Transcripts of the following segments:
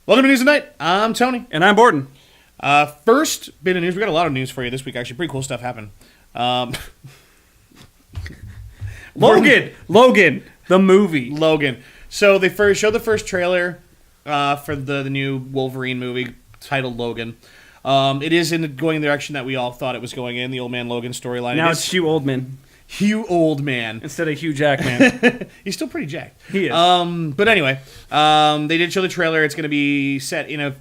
Welcome to News Tonight. I'm Tony. And I'm Borden. First bit of news. We got a lot of news for you this week, actually. Pretty cool stuff happened. Logan, the movie. Logan. So they first showed the first trailer for the new Wolverine movie titled Logan. It is going in the direction that we all thought it was going in, the Old Man Logan storyline. Now it's Hugh Oldman. Hugh Oldman. Instead of Hugh Jackman. He's still pretty jacked. He is. But anyway, they did show the trailer. It's going to be set in a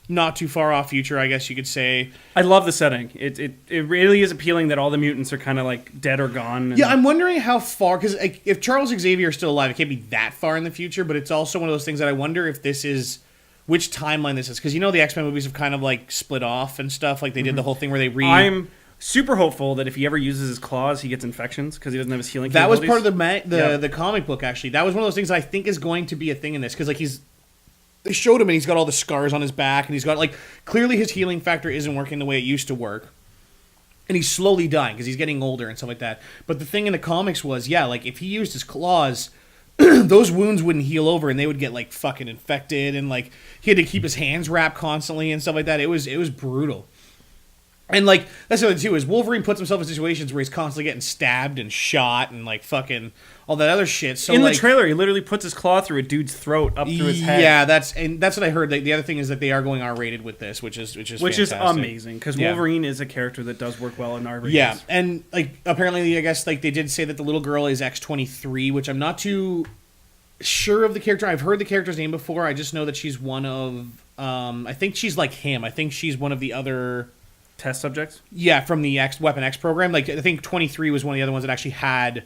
not too far off future, I guess you could say. I love the setting. It really is appealing that all the mutants are kind of like dead or gone. Yeah, I'm wondering how far, because if Charles Xavier is still alive, it can't be that far in the future, but it's also one of those things that I wonder if this is, which timeline this is, because you know the X-Men movies have kind of like split off and stuff, like they did the whole thing where they I'm super hopeful that if he ever uses his claws, he gets infections because he doesn't have his healing That was capabilities. part of the comic book, actually. That was one of those things that I think is going to be a thing in this, because like they showed him and he's got all the scars on his back, and he's got like, clearly his healing factor isn't working the way it used to work. And he's slowly dying because he's getting older and stuff like that. But the thing in the comics was, yeah, like if he used his claws, those wounds wouldn't heal over and they would get like fucking infected, and like he had to keep his hands wrapped constantly and stuff like that. It was brutal. And like that's the other thing too, is Wolverine puts himself in situations where he's constantly getting stabbed and shot and like fucking all that other shit. So in like, the trailer, he literally puts his claw through a dude's throat up through his head. Yeah, that's what I heard. The other thing is that they are going R-rated with this, which is fantastic. Amazing because Wolverine is a character that does work well in R-rated. Yeah, and like apparently, I guess like they did say that the little girl is X-23, which I'm not too sure of the character. I've heard the character's name before. I just know that she's one of. I think she's like him. I think she's one of the other test subjects. Yeah, from the Weapon X program. Like I think 23 was one of the other ones that actually had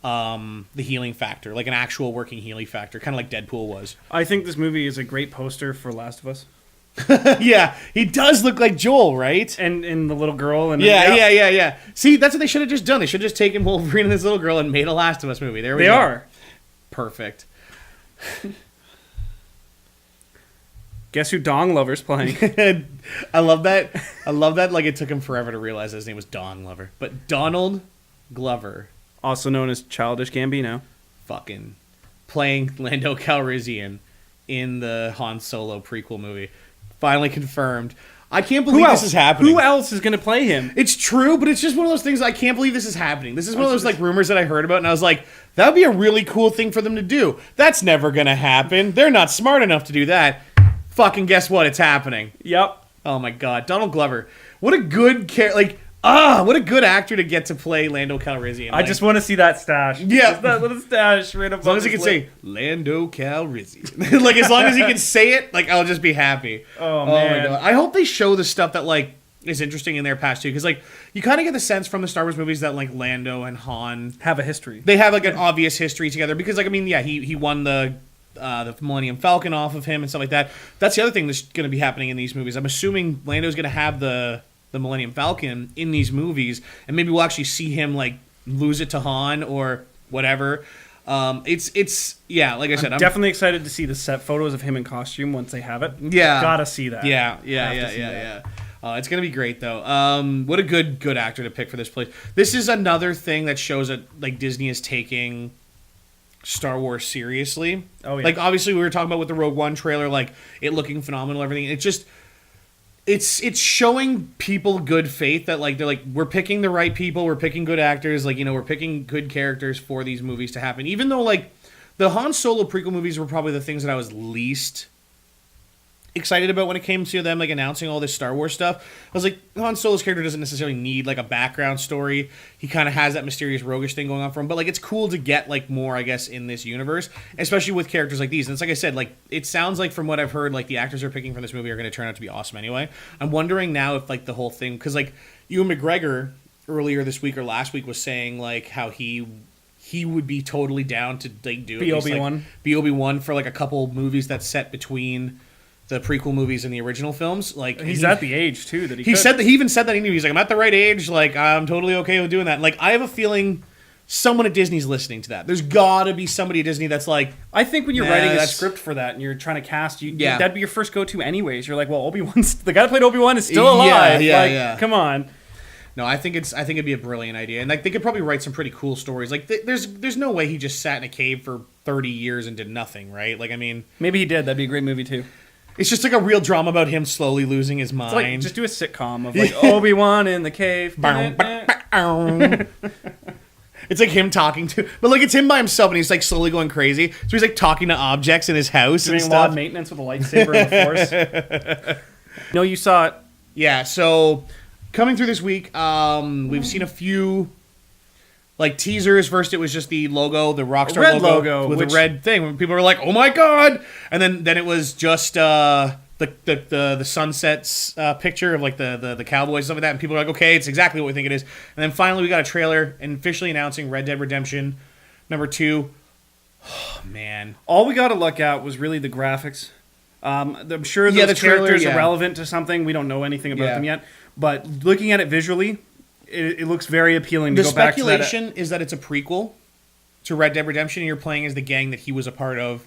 the healing factor, like an actual working healing factor, kind of like Deadpool was. I think this movie is a great poster for Last of Us. Yeah, he does look like Joel, right? And the little girl. And yeah. See, that's what they should have just done. They should have just taken Wolverine and this little girl and made a Last of Us movie. There we go. They are. Perfect. Guess who Dong Lover's playing? I love that. Like it took him forever to realize his name was Dong Lover. But Donald Glover, also known as Childish Gambino, fucking playing Lando Calrissian in the Han Solo prequel movie. Finally confirmed. I can't believe this is happening. Who else is going to play him? It's true, but it's just one of those things. I can't believe this is happening. This is one of those like rumors that I heard about, and I was like, that would be a really cool thing for them to do. That's never going to happen. They're not smart enough to do that. Fucking guess what? It's happening. Yep. Oh my god, Donald Glover. What a good what a good actor to get to play Lando Calrissian. I just want to see that stash. Yeah, just that little stash right above. As long as he can say Lando Calrissian, like as long as he can say it, like I'll just be happy. Oh man, my god. I hope they show the stuff that like is interesting in their past too, because like you kind of get the sense from the Star Wars movies that like Lando and Han have a history. They have like an obvious history together because like I mean he won the Millennium Falcon off of him and stuff like that. That's the other thing that's going to be happening in these movies. I'm assuming Lando's going to have the Millennium Falcon in these movies, and maybe we'll actually see him like lose it to Han or whatever. It's like I said, I'm definitely excited to see the set photos of him in costume once they have it. Yeah, gotta see that. Yeah. It's gonna be great though. What a good actor to pick for this place. This is another thing that shows that like Disney is taking Star Wars seriously. Oh yeah. Like obviously we were talking about with the Rogue One trailer, like it looking phenomenal, everything. It's showing people good faith that like they're like we're picking the right people, we're picking good actors, like we're picking good characters for these movies to happen. Even though like the Han Solo prequel movies were probably the things that I was least excited about when it came to them like announcing all this Star Wars stuff. I was like, Han Solo's character doesn't necessarily need like a background story. He kind of has that mysterious roguish thing going on for him, but like it's cool to get like more, I guess, in this universe, especially with characters like these. And it's like I said, like it sounds like from what I've heard, like the actors they're picking from this movie are going to turn out to be awesome anyway. I'm wondering now if like the whole thing, because like Ewan McGregor earlier this week or last week was saying like how he would be totally down to like do be Obi-Wan. Be Obi-Wan for like a couple movies that's set between the prequel movies and the original films. Like he's at the age too that he said that. He even said that in interviews. Like I'm at the right age. Like I'm totally okay with doing that. Like I have a feeling someone at Disney's listening to that. There's got to be somebody at Disney that's like. I think when you're writing a script for that and you're trying to cast, that'd be your first go-to anyways. You're like, well, Obi-Wan's the guy that played Obi-Wan is still alive. Yeah. Come on. No, I think it'd be a brilliant idea, and like they could probably write some pretty cool stories. Like there's no way he just sat in a cave for 30 years and did nothing, right? Like I mean, maybe he did. That'd be a great movie too. It's just like a real drama about him slowly losing his mind. It's like, just do a sitcom of like Obi-Wan in the cave. It's like him talking to, but like it's him by himself, and he's like slowly going crazy. So he's like talking to objects in his house doing and stuff. Doing maintenance with a lightsaber in the Force. No, you saw it. Yeah. So coming through this week, we've seen a few like teasers. First, it was just the logo, the Rockstar logo with a red thing. When people were like, "Oh my god!" And then it was just the sunsets picture of like the Cowboys and stuff like that, and people are like, okay, it's exactly what we think it is. And then finally we got a trailer and officially announcing Red Dead Redemption #2. Oh man, all we got to look at was really the graphics. I'm sure those characters are relevant to something. We don't know anything about them yet, but looking at it visually, it looks very appealing. The speculation is that it's a prequel to Red Dead Redemption, and you're playing as the gang that he was a part of,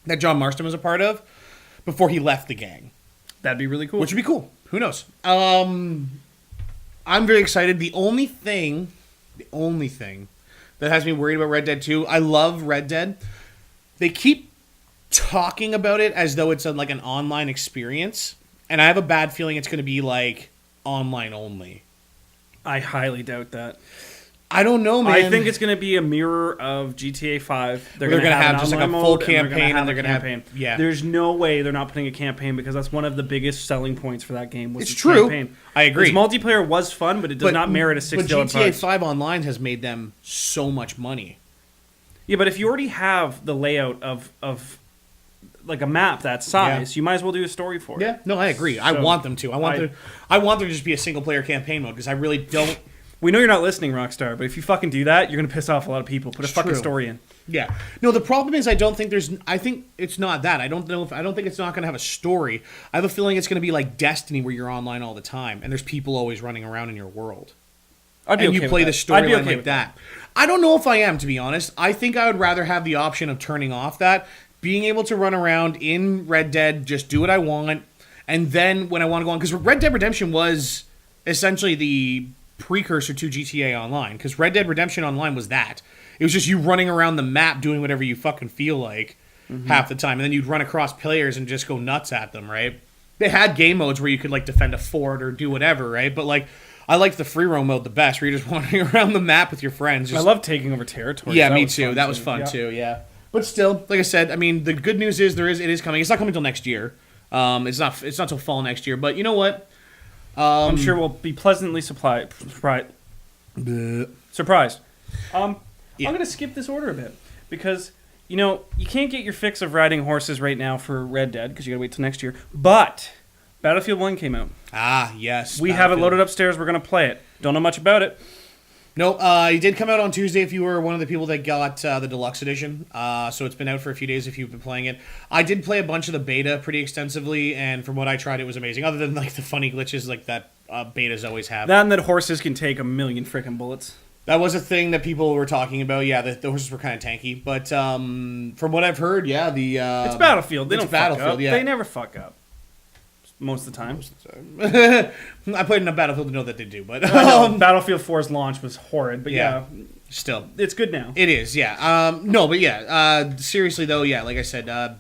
that John Marston was a part of, before he left the gang. That'd be really cool. Which would be cool. Who knows? I'm very excited. The only thing that has me worried about Red Dead 2, I love Red Dead. They keep talking about it as though it's like an online experience, and I have a bad feeling it's going to be like online only. I highly doubt that. I don't know, man. I think it's going to be a mirror of GTA 5. They're going to have just like a full campaign, and they're going to have yeah. There's no way they're not putting a campaign, because that's one of the biggest selling points for that game. It's true. Campaign. I agree. Its multiplayer was fun, but it does not merit a $6 price. But GTA 5 Online has made them so much money. Yeah, but if you already have the layout of like a map that size, you might as well do a story for it. Yeah, no, I agree. I want them to. I want there to just be a single player campaign mode, because I really don't. We know you're not listening, Rockstar, but if you fucking do that, you're going to piss off a lot of people. Put a fucking story in. Yeah. No, the problem is I think it's not that. I don't think it's not going to have a story. I have a feeling it's going to be like Destiny, where you're online all the time and there's people always running around in your world. You play the storyline like that. I don't know if I am, to be honest. I think I would rather have the option of turning off that, being able to run around in Red Dead, just do what I want, and then when I want to go on, because Red Dead Redemption was essentially the precursor to GTA Online, because Red Dead Redemption Online was that. It was just you running around the map doing whatever you fucking feel like half the time, and then you'd run across players and just go nuts at them, right? They had game modes where you could like defend a fort or do whatever, right? But like I liked the free roam mode the best, where you're just wandering around the map with your friends. I love taking over territory. Yeah, me too. That was fun too. Yeah, but still, like I said, I mean, the good news is it is coming. It's not coming until next year. It's not till fall next year. But you know what? I'm sure we'll be pleasantly surprised. I'm going to skip this order a bit, because, you can't get your fix of riding horses right now for Red Dead, because you got to wait till next year. But Battlefield 1 came out. Ah, yes. We have it loaded upstairs. We're going to play it. Don't know much about it. No, it did come out on Tuesday if you were one of the people that got the deluxe edition. So it's been out for a few days if you've been playing it. I did play a bunch of the beta pretty extensively, and from what I tried, it was amazing. Other than like the funny glitches like that betas always have. That and that horses can take 1,000,000 freaking bullets. That was a thing that people were talking about. Yeah, the horses were kind of tanky, but from what I've heard, yeah, it's Battlefield. They don't fuck up. Yeah. They never fuck up. Most of the time. I played enough Battlefield to know that they do, but Battlefield 4's launch was horrid, but yeah, still, it's good now. It is, yeah. No, but yeah. Seriously though, yeah, like I said,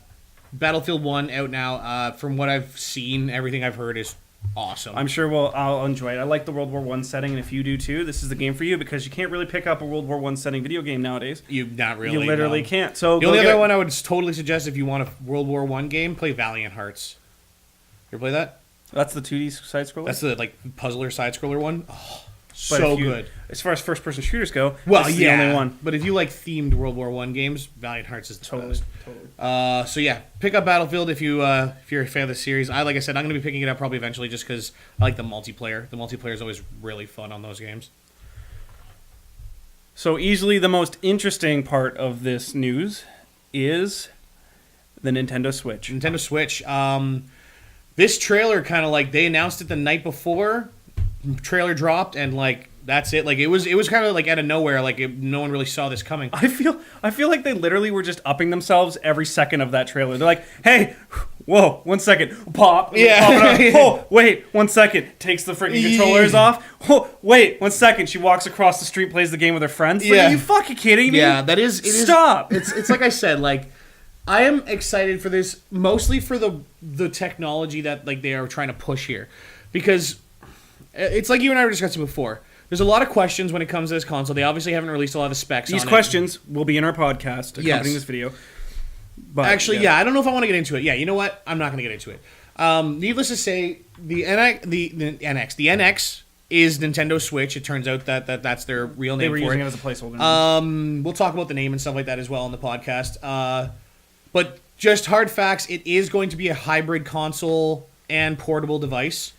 Battlefield 1 out now. From what I've seen, everything I've heard is awesome. I'm sure I'll enjoy it. I like the World War I setting, and if you do too, this is the game for you, because you can't really pick up a World War I setting video game nowadays. You literally can't. So the only other one I would totally suggest if you want a World War I game, play Valiant Hearts. You ever play that? That's the 2D side scroller. That's the puzzler side scroller one. Oh, so good. As far as first person shooters go, this is the only one. But if you like themed World War I games, Valiant Hearts is the best. Totally. So yeah, pick up Battlefield if you're a fan of the series. Like I said, I'm going to be picking it up probably eventually, just because I like the multiplayer. The multiplayer is always really fun on those games. So easily the most interesting part of this news is the Nintendo Switch. Nintendo Switch. This trailer kind of like they announced it the night before, trailer dropped, and like that's it. Like it was kind of like out of nowhere. Like no one really saw this coming. I feel like they literally were just upping themselves every second of that trailer. They're like, hey, whoa, 1 second, pop, yeah. Oh, wait, 1 second, takes the freaking controllers off. Oh, wait, 1 second, she walks across the street, plays the game with her friends. Like, are you fucking kidding me? Yeah, that is. Stop. It's like I said, like. I am excited for this, mostly for the technology that like they are trying to push here, because it's like you and I were discussing before. There's a lot of questions when it comes to this console. They obviously haven't released a lot of specs. These on questions will be in our podcast accompanying Yes. this video. But, Actually, yeah, I don't know if I want to get into it. Yeah, you know what? I'm not going to get into it. Needless to say, the NX is Nintendo Switch. It turns out that that's their real They name were for using it. it as a placeholder. We'll talk about the name and stuff like that as well on the podcast. But just hard facts, it is going to be a hybrid console and portable device.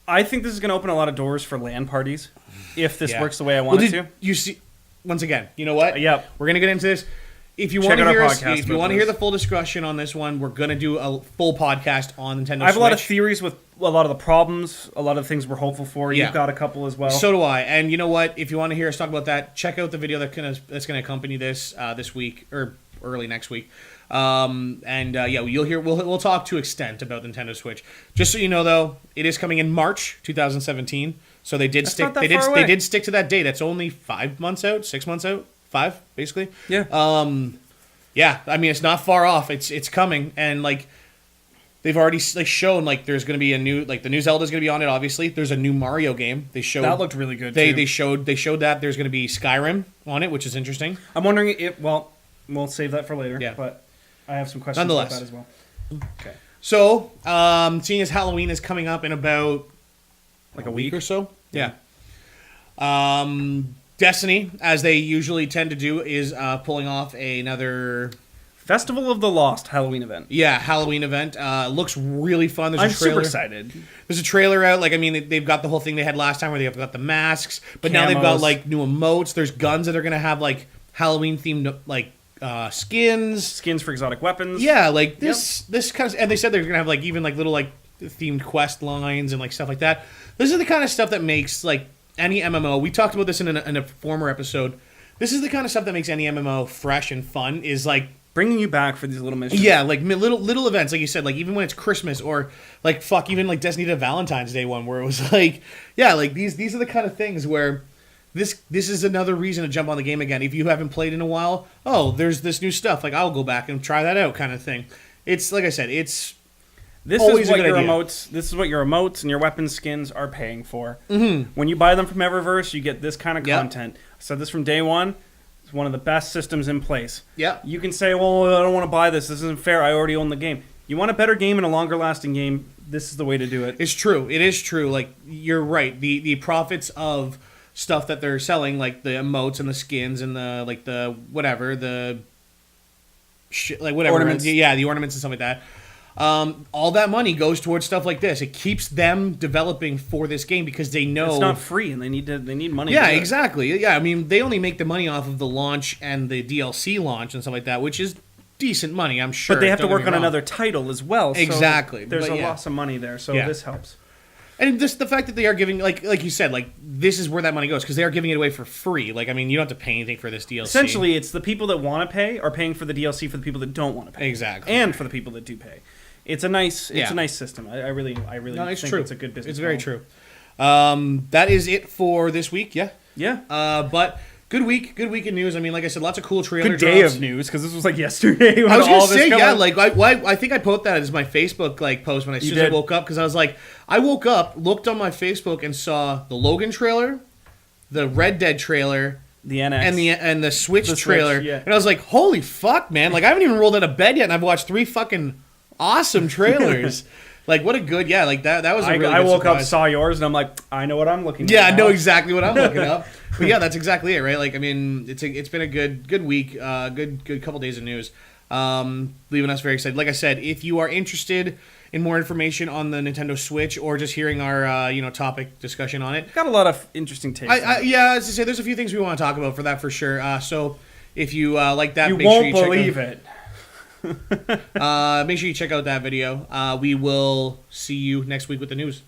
I think this is going to open a lot of doors for LAN parties if this Yeah. works the way I want it did to. You see, once again, you know what? Yep. We're gonna get into this. If you Check want to out our hear podcast if you about want to hear this. the full discussion on this one, we're gonna do a full podcast on Nintendo Switch. I have a lot of theories with a lot of the problems, a lot of things we're hopeful for. Yeah. You've got a couple as well. So do I. And you know what? If you want to hear us talk about that, check out the video that's gonna accompany this this week or early next week. Yeah, you'll hear. We'll talk to extent about Nintendo Switch. Just so you know, though, it is coming in March 2017. So they did That's stick. not that They did. far They away. did stick to that date. That's only 5 months out, 6 months out, 5 basically. Yeah. Yeah. I mean, it's not far off. It's coming, and like they've already like shown like there's going to be a new like the new Zelda's going to be on it. Obviously, there's a new Mario game. They showed That looked really good, They too. they showed that there's going to be Skyrim on it, which is interesting. I'm wondering if, well, we'll save that for later. Yeah. But I have some questions about Nonetheless. that as well. Okay. So, seeing as Halloween is coming up in about Like a week or so, yeah. Destiny, as they usually tend to do, is pulling off another Festival of the Lost Halloween event. Halloween event. Looks really fun. There's I'm a trailer. super excited. There's a trailer out. Like, I mean, they've got the whole thing they had last time where they've got the masks, but now they've got Camos. like new emotes. There's guns that are gonna have like Halloween themed like skins. Skins for exotic weapons. Yeah, like this kind of, and they said they're gonna have like even like little like themed quest lines and like stuff like that. This is the kind of stuff that makes like any MMO. We talked about this in a former episode. This is the kind of stuff that makes any MMO fresh and fun. Is like Bringing you back for these little missions. yeah, like little events, like you said, like even when it's Christmas or like even like Destiny to Valentine's Day one, where it was like yeah, like these are the kind of things where. This is another reason to jump on the game again. If you haven't played in a while, oh, there's this new stuff. Like I'll go back and try that out, kind of thing. It's like I said, it's This always is a what good your idea. emotes. This is what your emotes and your weapon skins are paying for. Mm-hmm. When you buy them from Eververse, you get this kind of Yep. content. I said this from day one. It's one of the best systems in place. Yeah. You can say, "Well, I don't want to buy this. This isn't fair. I already own the game." You want a better game and a longer lasting game. This is the way to do it. It's true. It is true. Like you're right. The profits of stuff that they're selling, like the emotes and the skins and the like the whatever the shit, like whatever Ornaments. Yeah, the ornaments and stuff like that. All that money goes towards stuff like this. It keeps them developing for this game because they know It's not free, and they need money. Yeah, to do it. exactly. Yeah, I mean they only make the money off of the launch and the DLC launch and stuff like that, which is decent money, I'm sure. But they have to Don't get work me on wrong. another title as well. So Exactly, there's but a yeah. loss of money there, so Yeah. this helps. And just the fact that they are giving, like you said, like this is where that money goes because they are giving it away for free. Like, I mean, you don't have to pay anything for this DLC. Essentially, it's the people that want to pay are paying for the DLC for the people that don't want to pay. Exactly. And for the people that do pay. It's a nice Yeah. system. I really no, it's think true. it's a good business. It's very model. true. That is it for this week. Yeah. Yeah. But good week in news. I mean, like I said, lots of cool trailer Good day drops. of news because this was like yesterday. When I was all gonna this say, come yeah, out. like I think I put that as my Facebook like post when as soon as I did. woke up because I was like, I woke up, looked on my Facebook, and saw the Logan trailer, the Red Dead trailer, the NX and the Switch The Switch, trailer, yeah. and I was like, holy fuck, man! Like I haven't even rolled out of bed yet, and I've watched 3 fucking awesome trailers. Like what a good Like that was a really I good woke up, surprise. saw yours, and I'm like, I know what I'm looking. Yeah, at I now. know exactly what I'm looking up. But yeah, that's exactly it, right? Like, I mean, it's been a good week, good couple days of news, leaving us very excited. Like I said, if you are interested in more information on the Nintendo Switch or just hearing our topic discussion on it, Got a lot of interesting takes. yeah, as I say, there's a few things we want to talk about for that for sure. So if you like that, you make won't sure you believe check it. out, make sure you check out that video. We will see you next week with the news.